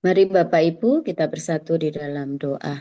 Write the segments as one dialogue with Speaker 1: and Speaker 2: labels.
Speaker 1: Mari Bapak Ibu kita bersatu di dalam doa.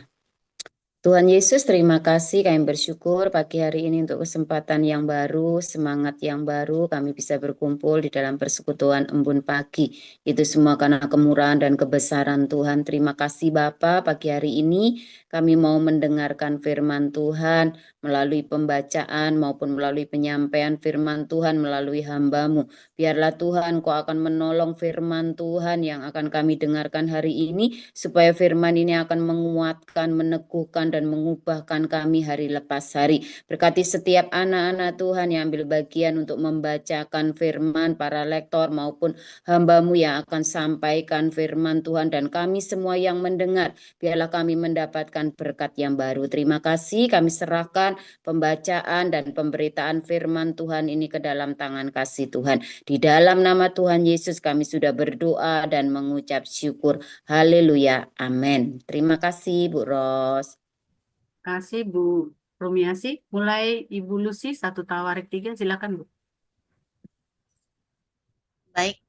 Speaker 1: Tuhan Yesus, terima kasih kami bersyukur pagi hari ini untuk kesempatan yang baru, semangat yang baru, kami bisa berkumpul di dalam persekutuan embun pagi. Itu semua karena kemurahan dan kebesaran Tuhan. Terima kasih Bapa, pagi hari ini kami mau mendengarkan firman Tuhan melalui pembacaan maupun melalui penyampaian firman Tuhan melalui hamba-Mu. Biarlah Tuhan Kau akan menolong firman Tuhan yang akan kami dengarkan hari ini, supaya firman ini akan menguatkan, meneguhkan, dan mengubahkan kami hari lepas hari. Berkati setiap anak-anak Tuhan yang ambil bagian untuk membacakan firman, para lektor maupun hamba-Mu yang akan sampaikan firman Tuhan, dan kami semua yang mendengar, biarlah kami mendapatkan berkat yang baru. Terima kasih, kami serahkan pembacaan dan pemberitaan firman Tuhan ini ke dalam tangan kasih Tuhan. Di dalam nama Tuhan Yesus kami sudah berdoa dan mengucap syukur. Haleluya. Amin. Terima kasih Bu Ros.
Speaker 2: Kasih Bu Romiasi. Mulai Ibu Lucy 1 Tawarik 3, silakan Bu.
Speaker 3: Baik,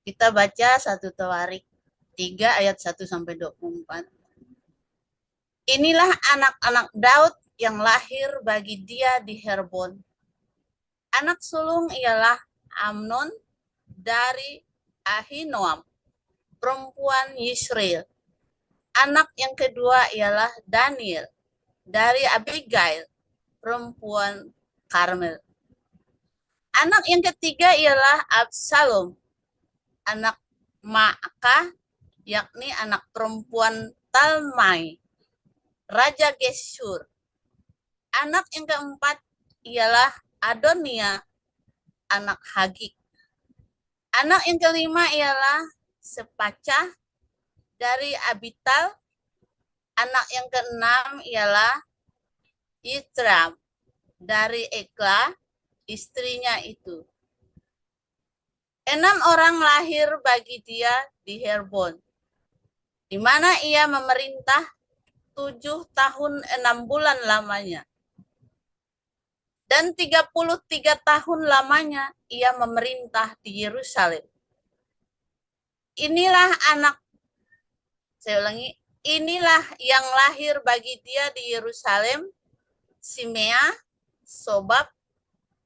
Speaker 3: kita baca 1 Tawarik 3 ayat 1-24. Inilah anak-anak Daud yang lahir bagi dia di Herbon. Anak sulung ialah Amnon dari Ahinoam, perempuan Yisrael. Anak yang kedua ialah Daniel dari Abigail, perempuan Karmel. Anak yang ketiga ialah Absalom, anak Maakah, yakni anak perempuan Talmai, Raja Geshur. Anak yang keempat ialah Adonia, anak Hagik. Anak yang kelima ialah Sepacah dari Abital. Anak yang keenam ialah Yitram dari Ekla, istrinya itu. 6 orang lahir bagi dia di Herbon, di mana ia memerintah 7 tahun 6 bulan lamanya. Dan 33 tahun lamanya ia memerintah di Yerusalem. Inilah inilah yang lahir bagi dia di Yerusalem: Simea, Sobab,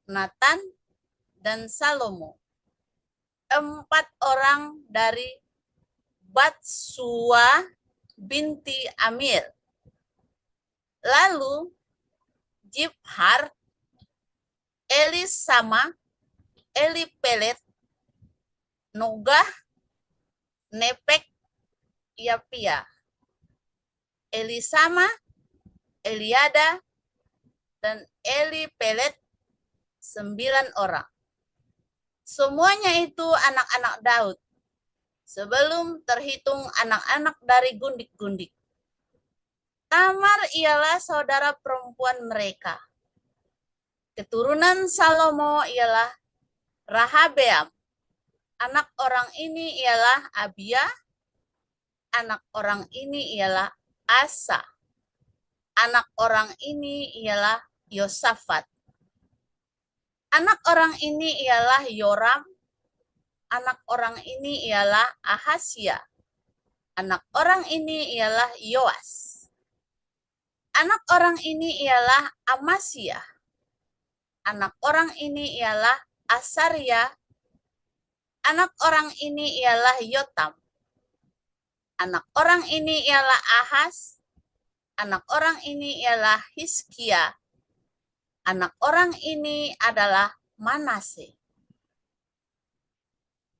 Speaker 3: Natan, dan Salomo. 4 orang dari Batsua binti Amir. Lalu Jibhar, Elisama, Elipelet, Nogah, Nepek, Yapia, Elisama, Eliada, dan Elipelet, 9 orang. Semuanya itu anak-anak Daud, sebelum terhitung anak-anak dari gundik-gundik. Tamar ialah saudara perempuan mereka. Keturunan Salomo ialah Rahabeam. Anak orang ini ialah Abia. Anak orang ini ialah Asa. Anak orang ini ialah Yosafat. Anak orang ini ialah Yoram. Anak orang ini ialah Ahasya. Anak orang ini ialah Yoas. Anak orang ini ialah Amasya. Anak orang ini ialah Asaria. Anak orang ini ialah Yotam. Anak orang ini ialah Ahas. Anak orang ini ialah Hizkia. Anak orang ini adalah Manase.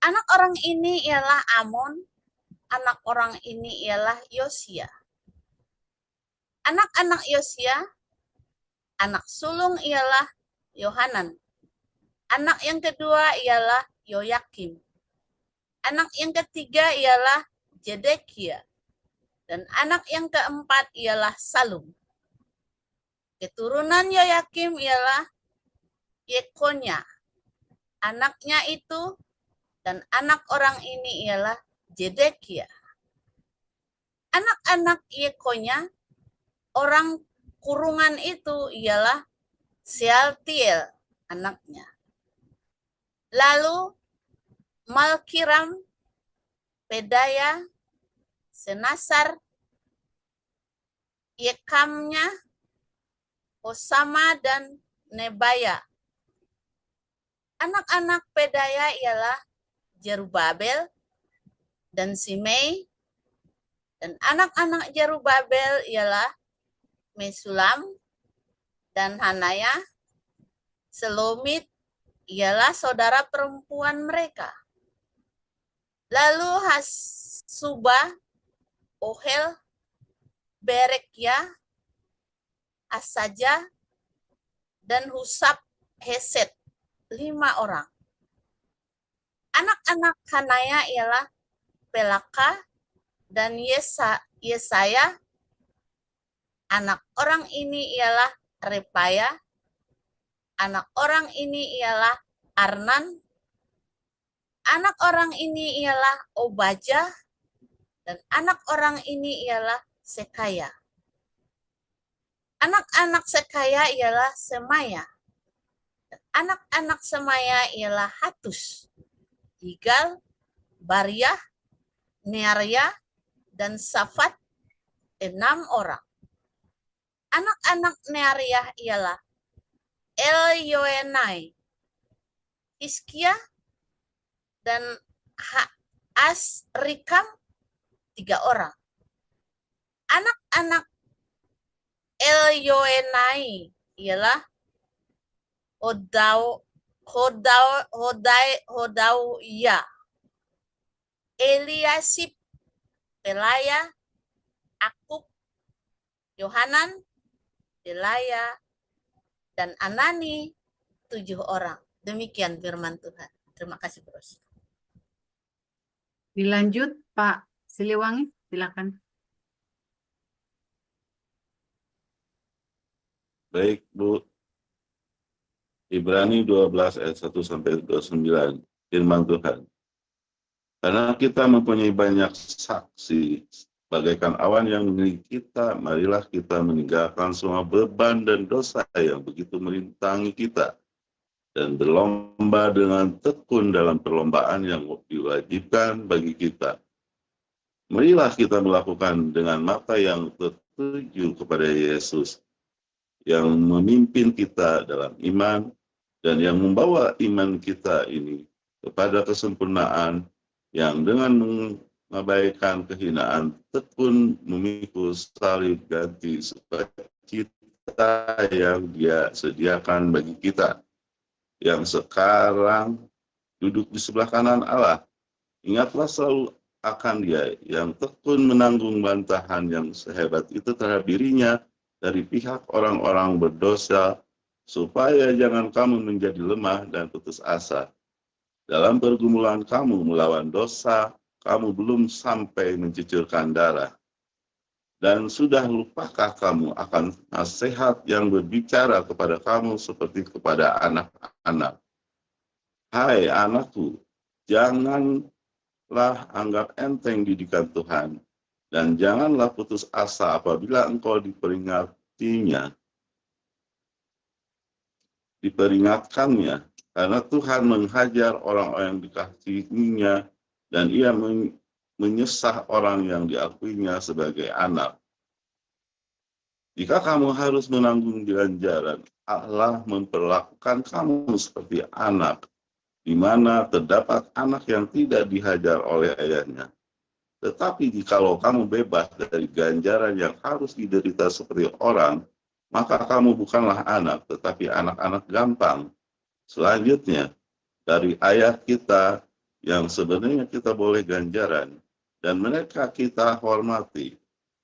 Speaker 3: Anak orang ini ialah Amon. Anak orang ini ialah Yosia. Anak-anak Yosia, anak sulung ialah Yohanan. Anak yang kedua ialah Yoyakim. Anak yang ketiga ialah Jedekia. Dan anak yang keempat ialah Salum. Keturunan Yoyakim ialah Yekonya, anaknya itu, dan anak orang ini ialah Jedekia. Anak-anak Yekonya, orang kurungan itu ialah Sealtiel, anaknya. Lalu Malkiram, Pedaya, Senasar, Yekamnya, Hosama, dan Nebaya. Anak-anak Pedaya ialah Jerubabel dan Simei, dan anak-anak Jerubabel ialah Mesulam dan Hanaya. Selomit ialah saudara perempuan mereka. Lalu Hasubah, Ohel, Berekya, Asaja, dan Husab Hesed, 5 orang. Anak-anak Hanaya ialah Pelaka dan Yesaya. Anak orang ini ialah Repaya. Anak orang ini ialah Arnan. Anak orang ini ialah Obajah. Dan anak orang ini ialah Sekaya. Anak-anak Sekaya ialah Semaya. Dan anak-anak Semaya ialah Hatus, Igal, Baryah, Nearya, dan Safat, 6 orang. Anak-anak Nearya ialah Elyoenai, Hizkia, dan Asrikam, 3 orang. Anak-anak Elyoenai ialah Hodawia, Eliasib, Pelaya, Akub, Yohanan, Delaya, dan Anani, 7 orang. Demikian firman Tuhan. Terima kasih, Bros.
Speaker 2: Dilanjut Pak Siliwangi, silakan.
Speaker 4: Baik, Bu. Ibrani 12 ayat 1 sampai 29, firman Tuhan. Karena kita mempunyai banyak saksi, bagaikan awan yang mengelilingi kita, marilah kita meninggalkan semua beban dan dosa yang begitu merintangi kita, dan berlomba dengan tekun dalam perlombaan yang diwajibkan bagi kita. Marilah kita melakukan dengan mata yang tertuju kepada Yesus, yang memimpin kita dalam iman, dan yang membawa iman kita ini kepada kesempurnaan, yang dengan mengabaikan kehinaan tekun memikul salib ganti sukacita yang Dia sediakan bagi kita, yang sekarang duduk di sebelah kanan Allah. Ingatlah selalu akan Dia yang tekun menanggung bantahan yang sehebat itu terhadap dirinya dari pihak orang-orang berdosa, supaya jangan kamu menjadi lemah dan putus asa. Dalam pergumulan kamu melawan dosa, kamu belum sampai mencucurkan darah. Dan sudah lupakah kamu akan nasihat yang berbicara kepada kamu seperti kepada anak-anak? Hai anakku, janganlah anggap enteng didikan Tuhan, dan janganlah putus asa apabila engkau diperingatkannya, karena Tuhan menghajar orang-orang yang dikasihinya, dan Ia menyesah orang yang diakuinya sebagai anak. Jika kamu harus menanggung ganjaran, Allah memperlakukan kamu seperti anak, di mana terdapat anak yang tidak dihajar oleh ayahnya. Tetapi jikalau kamu bebas dari ganjaran yang harus diderita seperti orang, maka kamu bukanlah anak, tetapi anak-anak gampang. Selanjutnya, dari ayah kita yang sebenarnya kita boleh ganjaran, dan mereka kita hormati.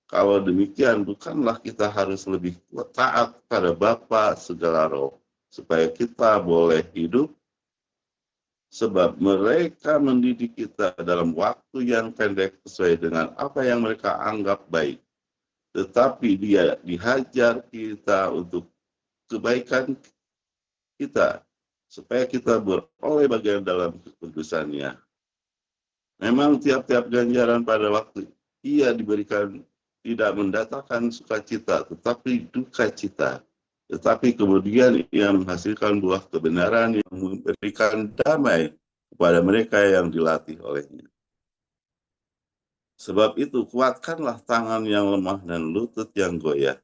Speaker 4: Kalau demikian, bukanlah kita harus lebih taat pada Bapa segala roh, supaya kita boleh hidup? Sebab mereka mendidik kita dalam waktu yang pendek sesuai dengan apa yang mereka anggap baik. Tetapi Dia dihajar kita untuk kebaikan kita, supaya kita beroleh bagian dalam kekudusan-Nya. Memang tiap-tiap ganjaran pada waktu Ia diberikan tidak mendatangkan sukacita, tetapi duka cita. Tetapi kemudian Ia menghasilkan buah kebenaran yang memberikan damai kepada mereka yang dilatih oleh-Nya. Sebab itu kuatkanlah tangan yang lemah dan lutut yang goyah,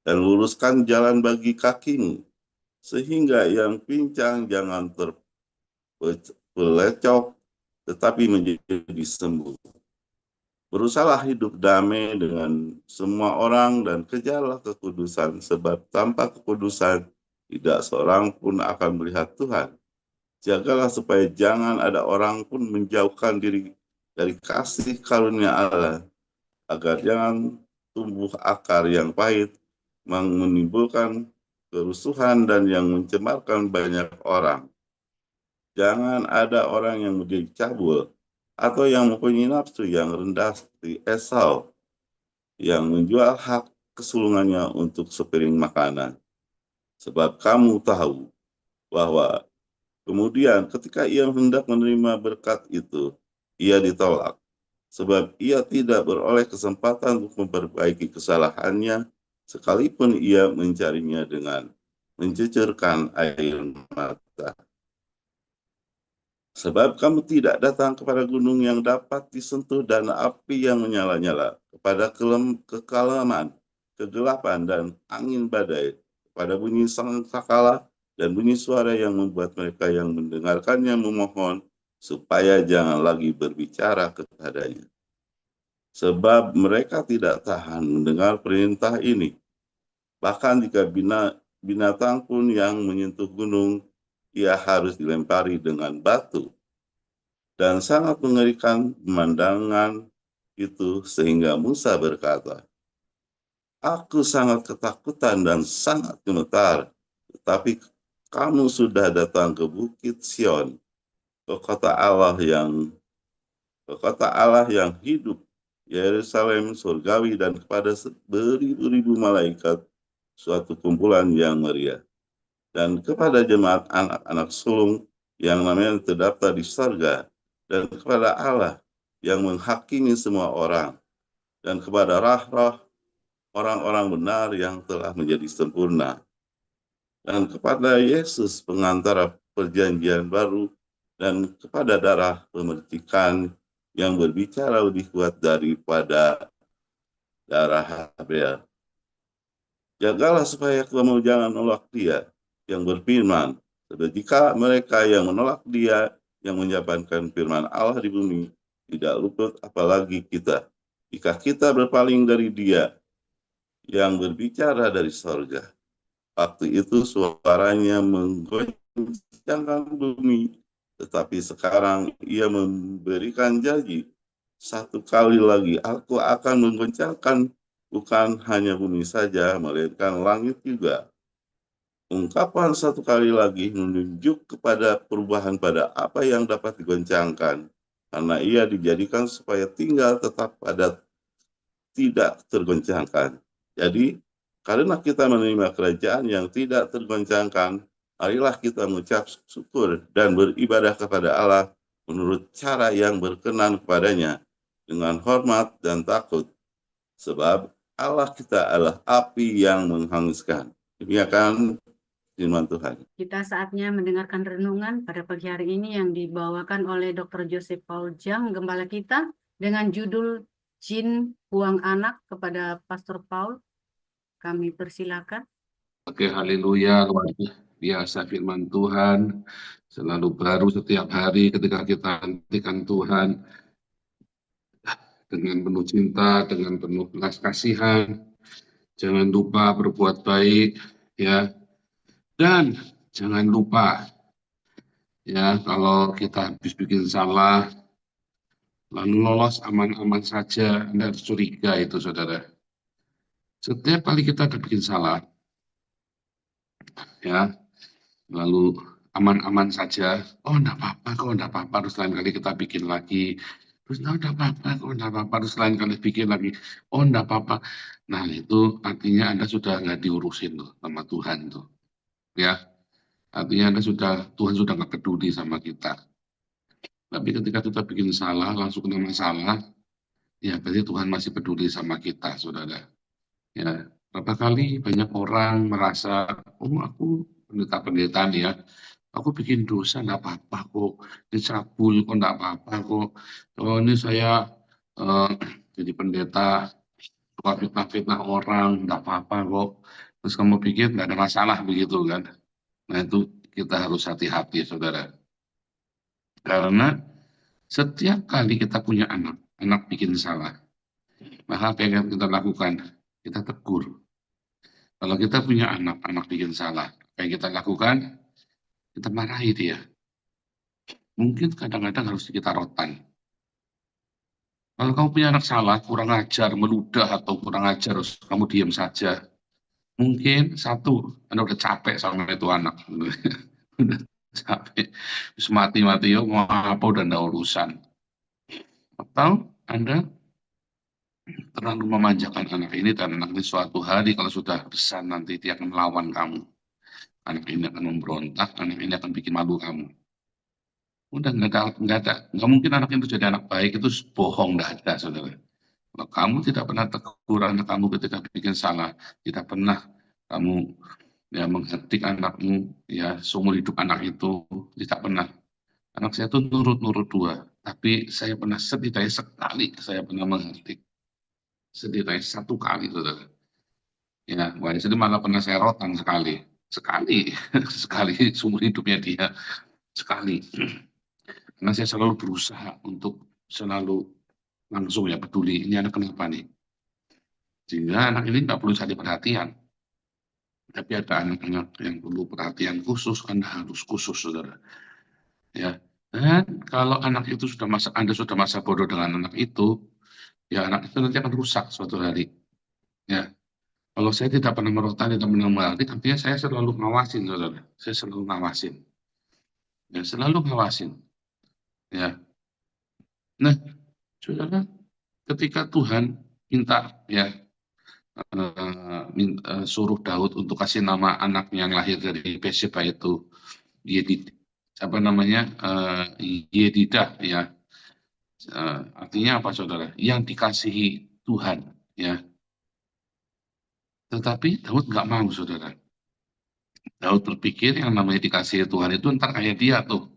Speaker 4: dan luruskan jalan bagi kakimu, sehingga yang pincang jangan terpelecok, tetapi menjadi sembuh. Berusahalah hidup damai dengan semua orang dan kejarlah kekudusan, sebab tanpa kekudusan tidak seorang pun akan melihat Tuhan. Jagalah supaya jangan ada orang pun menjauhkan diri dari kasih karunia Allah, agar jangan tumbuh akar yang pahit, menimbulkan kerusuhan dan yang mencemarkan banyak orang. Jangan ada orang yang menjadi cabul atau yang mempunyai nafsu yang rendah seperti Esau, yang menjual hak kesulungannya untuk sepiring makanan. Sebab kamu tahu bahwa kemudian ketika ia hendak menerima berkat itu, ia ditolak. Sebab ia tidak beroleh kesempatan untuk memperbaiki kesalahannya, sekalipun ia mencarinya dengan mencucurkan air mata. Sebab kamu tidak datang kepada gunung yang dapat disentuh dan api yang menyala-nyala, kepada kekalaman, kegelapan, dan angin badai, kepada bunyi sangkakala dan bunyi suara yang membuat mereka yang mendengarkannya memohon, supaya jangan lagi berbicara kepadanya. Sebab mereka tidak tahan mendengar perintah ini. Bahkan jika binatang pun yang menyentuh gunung, ia harus dilempari dengan batu. Dan sangat mengerikan pemandangan itu sehingga Musa berkata, aku sangat ketakutan dan sangat gemetar, tetapi kamu sudah datang ke Bukit Sion, ke kota Allah yang hidup, Yerusalem surgawi, dan kepada beribu-ribu malaikat, suatu kumpulan yang meriah, dan kepada jemaat anak-anak sulung yang namanya terdaftar di surga, dan kepada Allah yang menghakimi semua orang, dan kepada roh-roh orang-orang benar yang telah menjadi sempurna, dan kepada Yesus pengantara perjanjian baru, dan kepada darah pemercikan yang berbicara lebih kuat daripada darah Habel. Jagalah supaya kamu jangan menolak Dia yang berfirman, sebab jika mereka yang menolak Dia yang menjabarkan firman Allah di bumi tidak luput, apalagi kita, jika kita berpaling dari Dia yang berbicara dari sorga. Waktu itu suaranya menggoncangkan bumi, tetapi sekarang ia memberikan janji, satu kali lagi aku akan menggoncangkan bukan hanya bumi saja, melainkan langit juga. Ungkapan satu kali lagi menunjuk kepada perubahan pada apa yang dapat digoncangkan, karena ia dijadikan supaya tinggal tetap pada tidak tergoncangkan. Jadi, karena kita menerima kerajaan yang tidak tergoncangkan, marilah kita mengucap syukur dan beribadah kepada Allah menurut cara yang berkenan kepadanya, dengan hormat dan takut. Sebab Allah kita adalah api yang menghanguskan. Demikian firman Tuhan.
Speaker 2: Kita saatnya mendengarkan renungan pada pagi hari ini yang dibawakan oleh Dr. Joseph Paul Jang, Gembala kita, dengan judul Jin Buang Anak, kepada Pastor Paul. Kami persilakan.
Speaker 5: Oke, haleluya, luar biasa firman Tuhan, selalu baru setiap hari ketika kita nantikan Tuhan dengan penuh cinta, dengan penuh belas kasihan. Jangan lupa berbuat baik, ya, dan jangan lupa, ya, kalau kita habis bikin salah, lalu lolos aman-aman saja, Anda harus curiga itu, saudara. Setiap kali kita ada bikin salah, ya, lalu aman-aman saja, oh enggak apa-apa kok, enggak apa-apa, terus lain kali kita bikin lagi, terus enggak apa-apa kok, enggak apa-apa, terus lain kali bikin lagi, oh enggak apa-apa. Nah itu artinya Anda sudah nggak diurusin tuh sama Tuhan tuh, ya, artinya Tuhan sudah nggak peduli sama kita. Tapi ketika kita bikin salah, langsung kena masalah, ya berarti Tuhan masih peduli sama kita, saudara. Ya, berapa kali banyak orang merasa, oh aku pendeta-pendeta nih ya, aku bikin dosa enggak apa-apa kok, dicabul kok enggak apa-apa kok, oh ini saya jadi pendeta, suka fitnah-fitnah orang, nggak apa-apa kok. Terus kamu pikir nggak ada masalah begitu kan? Nah itu kita harus hati-hati saudara. Karena setiap kali kita punya anak, anak bikin salah, maka apa yang kita lakukan? Kita tegur. Kalau kita punya anak, anak bikin salah, apa yang kita lakukan? Kita marahi dia. Mungkin kadang-kadang harus kita rotan. Kalau kamu punya anak salah, kurang ajar, meludah atau kurang ajar, terus kamu diam saja. Mungkin satu, Anda udah capek sama itu anak. Udah capek. Terus mati-mati, ya mau apa udah nggak urusan. Atau Anda terlalu memanjakan anak ini, dan anak ini suatu hari kalau sudah besar nanti dia akan melawan kamu. Anak ini akan memberontak, anak ini akan bikin malu kamu. Udah nggak mungkin anak itu jadi anak baik, itu bohong, nggak ada, saudara. Kalau kamu tidak pernah tegur anak kamu ketika bikin salah, tidak pernah kamu ya mengetik anakmu, ya seumur hidup anak itu tidak pernah. Anak saya itu nurut-nurut dua, tapi saya pernah setidaknya sekali saya pernah mengetik, setidaknya satu kali, saudara. Ya, wah, jadi malah pernah saya rotan sekali, sekali seumur hidupnya dia sekali. Karena saya selalu berusaha untuk selalu langsung ya peduli, ini anak kenapa nih? Sehingga anak ini nggak perlu cari perhatian. Tapi ada anak-anak yang perlu perhatian khusus, Anda harus khusus, saudara. Ya, dan kalau anak itu Anda sudah masa bodoh dengan anak itu, ya anak itu nanti akan rusak suatu hari. Ya, kalau saya tidak pernah merotan, tidak pernah melatih, artinya saya selalu ngawasin, saudara. Saya selalu ngawasin. Ya, selalu ngawasin. Ya, nah, saudara, ketika Tuhan minta, ya, suruh Daud untuk kasih nama anaknya yang lahir dari Bathsheba itu Yedidah, ya. Artinya apa, saudara? Yang dikasihi Tuhan, ya. Tetapi Daud nggak mau, saudara. Daud berpikir yang namanya dikasihi Tuhan itu ntar kayak dia tuh,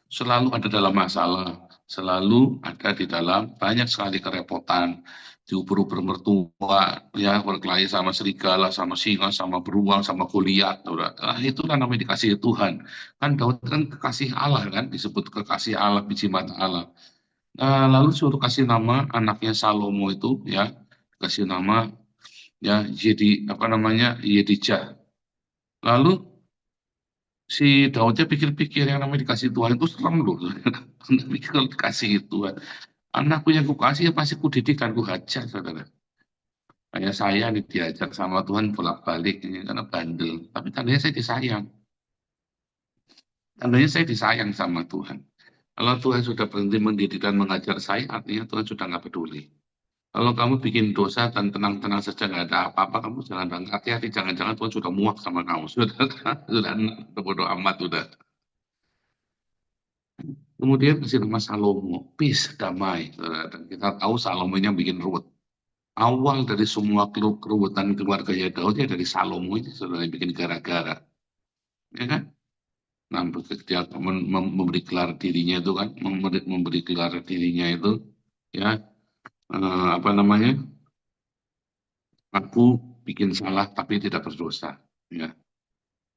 Speaker 5: selalu ada dalam masalah, selalu ada di dalam banyak sekali kerepotan, diuber-uber mertua, ya, berkelahi sama serigala, sama singa, sama beruang, sama Goliat. Nah, itulah namanya dikasihi Tuhan. Kan Daud kan kekasih Allah, kan disebut kekasih Allah, biji mata Allah. Nah, lalu suruh kasih nama anaknya Salomo itu, ya, kasih nama, ya, Yedijah. Lalu si Daudnya pikir-pikir yang namanya dikasih Tuhan itu serem loh. Pikir kalau dikasih Tuhan, anakku yang kukasih ya pasti kudidikan, kuhajar, saudara. Kayak saya nih diajar sama Tuhan bolak-balik ini karena bandel, tapi tandanya saya disayang. Tandanya saya disayang sama Tuhan. Kalau Tuhan sudah berhenti mendidik dan mengajar saya, artinya Tuhan sudah nggak peduli. Kalau kamu bikin dosa dan tenang-tenang saja nggak ada apa-apa, kamu jangan hati-hati, jangan-jangan Tuhan sudah muak sama kamu, sudah bodoh amat, sudah. Kemudian kasih nama Salomo, peace, damai. Dan kita tahu Salomo yang bikin ruwet. Awal dari semua keruwetan keluarga Daud ya dari Salomo ini, saudara, yang bikin gara-gara. Ya kan? Nah, dia memberi gelar dirinya itu kan, memberi gelar dirinya itu, ya, aku bikin salah tapi tidak berdosa, ya,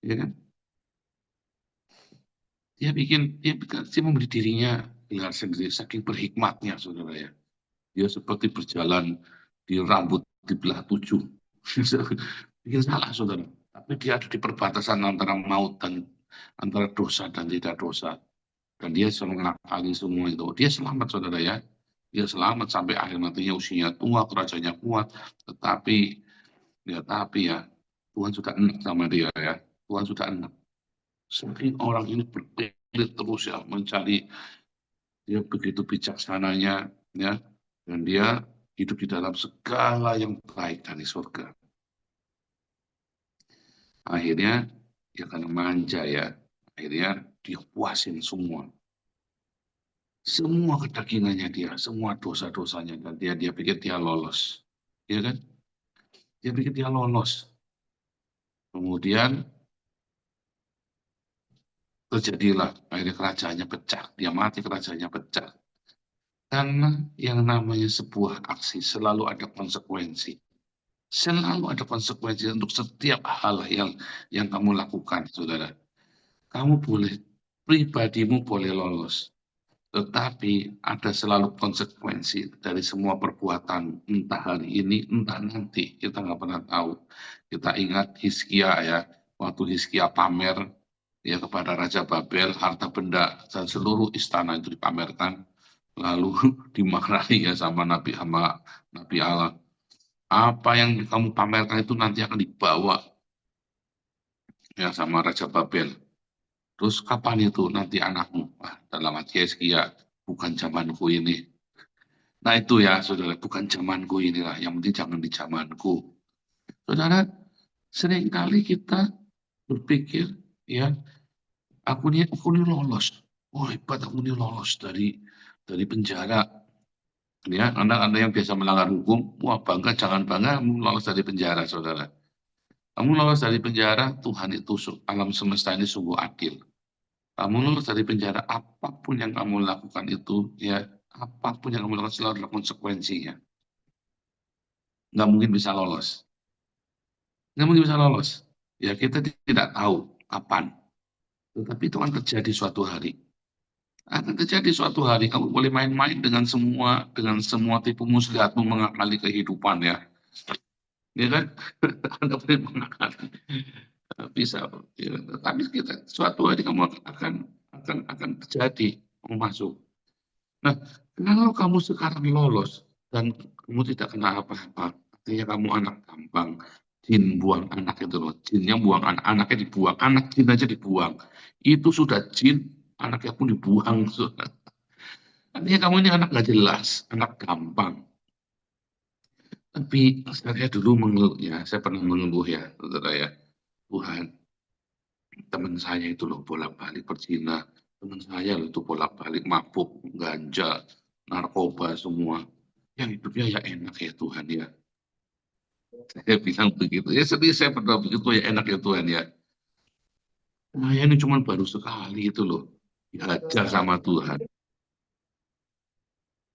Speaker 5: ya kan? Dia memberi dirinya gelar sendiri saking berhikmatnya, saudara, ya. Dia seperti berjalan di rambut dibelah 7. Bikin salah, saudara. Tapi dia ada di perbatasan antara maut dan antara dosa dan tidak dosa. Dan dia selalu mengakali semua itu. Dia selamat, saudara, ya. Dia selamat sampai akhir nantinya, usianya tua, kerajanya kuat. Tetapi ya Tuhan sudah enak sama dia, ya. Tuhan sudah enak. Semakin orang ini berkelit terus, ya, mencari, dia begitu bijaksananya, ya. Dan dia hidup di dalam segala yang baik dari surga. Akhirnya dia karena manja, ya, akhirnya dia puasin semua kedagingannya dia, semua dosa-dosanya, dan dia pikir dia lolos, ya kan? Dia pikir dia lolos. Kemudian terjadilah akhirnya kerajaannya pecah, dia mati, kerajaannya pecah. Karena yang namanya sebuah aksi selalu ada konsekuensi. Selalu ada konsekuensi untuk setiap hal yang kamu lakukan, saudara. Kamu boleh, pribadimu boleh lolos. Tetapi ada selalu konsekuensi dari semua perbuatan, entah hari ini, entah nanti. Kita nggak pernah tahu. Kita ingat Hizkia ya, waktu Hizkia pamer ya kepada Raja Babel, harta benda dan seluruh istana itu dipamerkan, lalu dimarahi ya sama Nabi Allah. Apa yang kamu pamerkan itu nanti akan dibawa ya sama Raja Babel. Terus kapan itu nanti anakmu? Dalam hati Hizkia, bukan zamanku ini. Nah itu ya saudara, bukan zamanku inilah, yang penting jangan di zamanku. Saudara, seringkali kita berpikir, ya, aku ini lolos. Oh hebat, aku ini lolos dari penjara. Ya, Anda yang biasa melanggar hukum, wah bangga, jangan bangga, kamu lolos dari penjara, saudara. Kamu lolos dari penjara, Tuhan itu, alam semesta ini sungguh adil. Kamu lolos dari penjara, apapun yang kamu lakukan itu, ya, apapun yang kamu lakukan selalu ada konsekuensinya. Nggak mungkin bisa lolos. Nggak mungkin bisa lolos. Ya, kita tidak tahu kapan. Tetapi itu akan terjadi suatu hari. Akan terjadi suatu hari, kamu boleh main-main dengan semua tipu muslihatmu mengakali kehidupan ya. Ya kan? Anda boleh mengakali. Bisa. Ya. Tapi suatu hari kamu akan terjadi, kamu masuk. Nah, kalau kamu sekarang lolos dan kamu tidak kena apa-apa, artinya kamu anak gampang, jin buang anak itu loh, jinnya buang anak, anaknya dibuang, anak jin aja dibuang. Itu sudah jin, anaknya pun dibuang. Artinya kamu ini anak gak jelas, anak gampang. Tapi saya dulu mengeluh ya, saya pernah mengeluh ya, saudara ya, Tuhan, teman saya itu loh bolak-balik berzina, teman saya loh itu bolak-balik mabuk, ganja, narkoba semua. Yang hidupnya ya enak ya Tuhan ya. Saya bilang begitu, ya sedih saya pernah begitu ya enak ya Tuhan ya. Saya ini cuma baru sekali itu loh, dihajar sama Tuhan.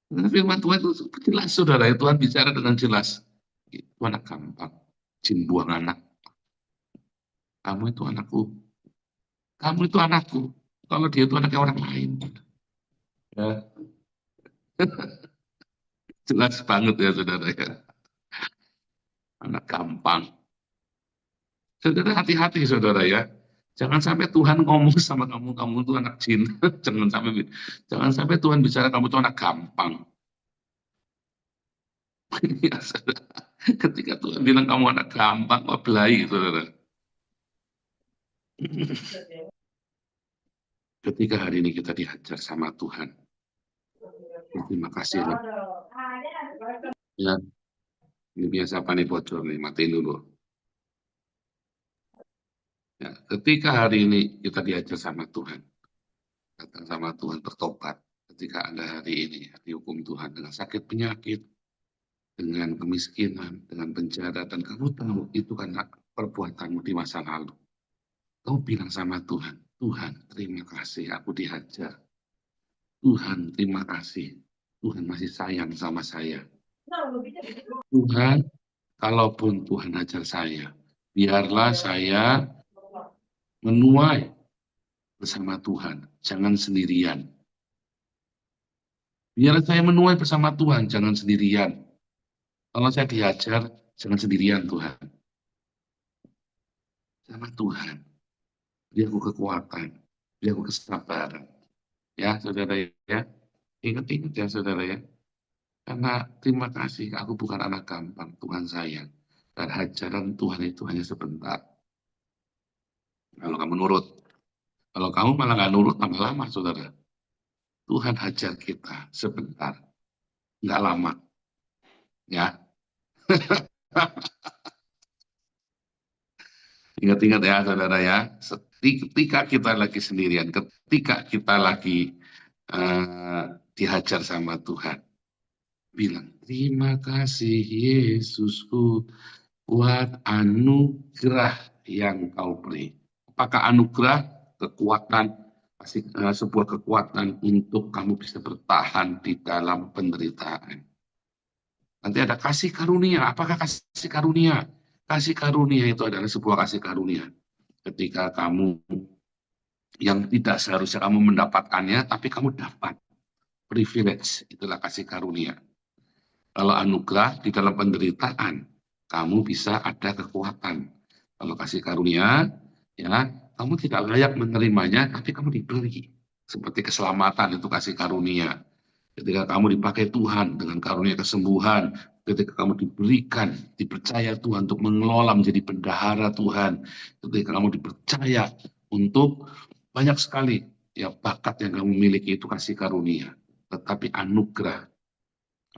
Speaker 5: Nah, firman Tuhan itu jelas saudara, Tuhan bicara dengan jelas. Itu anak gampang, jin buang anak. Kamu itu anakku. Kamu itu anakku. Kalau dia itu anaknya orang lain. Ya. Jelas banget ya saudara ya. Anak gampang. Saudara hati-hati saudara ya. Jangan sampai Tuhan ngomong sama kamu itu anak jin. Jangan sampai Tuhan bicara kamu itu anak gampang. Ya, saudara. Ketika Tuhan bilang kamu anak gampang, wah belai saudara. Ketika hari ini kita dihajar sama Tuhan, terima kasih. Ya, ini biasa apa nih bocor nih, matiin dulu. Ya, ketika hari ini kita diajar sama Tuhan, datang sama Tuhan bertobat. Ketika Anda hari ini dihukum Tuhan dengan sakit penyakit, dengan kemiskinan, dengan penjara, dan kamu tahu itu karena perbuatanmu di masa lalu. Kamu bilang sama Tuhan, Tuhan terima kasih aku dihajar. Tuhan terima kasih, Tuhan masih sayang sama saya. Tuhan, kalaupun Tuhan hajar saya, biarlah saya menuai bersama Tuhan, jangan sendirian. Biarlah saya menuai bersama Tuhan, jangan sendirian. Kalau saya dihajar, jangan sendirian Tuhan. Sama Tuhan. Beri aku kekuatan, beri aku kesabaran. Ya saudara ya, ingat-ingat ya saudara ya. Karena terima kasih, aku bukan anak gampang, Tuhan sayang. Dan hajaran Tuhan itu hanya sebentar. Kalau kamu nurut. Kalau kamu malah nggak nurut, tambah lama, saudara. Tuhan hajar kita sebentar, nggak lama. Ya. Ingat-ingat ya, saudara ya. Ketika kita lagi sendirian, ketika kita lagi dihajar sama Tuhan, bilang, terima kasih Yesusku buat anugerah yang kau beri. Apakah anugerah, kekuatan, sebuah kekuatan untuk kamu bisa bertahan di dalam penderitaan. Nanti ada kasih karunia. Apakah kasih karunia? Kasih karunia itu adalah sebuah kasih karunia. Ketika kamu yang tidak seharusnya kamu mendapatkannya, tapi kamu dapat. Privilege, itulah kasih karunia. Kalau anugerah di dalam penderitaan, kamu bisa ada kekuatan. Kalau kasih karunia, ya, kamu tidak layak menerimanya, tapi kamu diberi. Seperti keselamatan itu kasih karunia. Ketika kamu dipakai Tuhan dengan karunia kesembuhan, ketika kamu diberikan, dipercaya Tuhan untuk mengelola menjadi bendahara Tuhan, ketika kamu dipercaya untuk banyak sekali ya bakat yang kamu miliki itu kasih karunia. Tetapi anugerah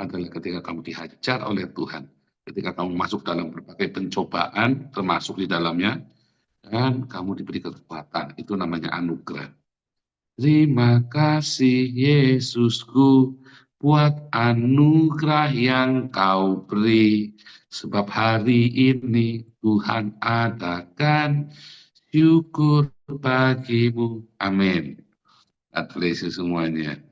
Speaker 5: adalah ketika kamu dihajar oleh Tuhan, ketika kamu masuk dalam berbagai pencobaan, termasuk di dalamnya, dan kamu diberi kekuatan, itu namanya anugerah. Terima kasih Yesusku buat anugerah yang kau beri, sebab hari ini Tuhan adakan syukur bagimu. Amin. God bless you semuanya.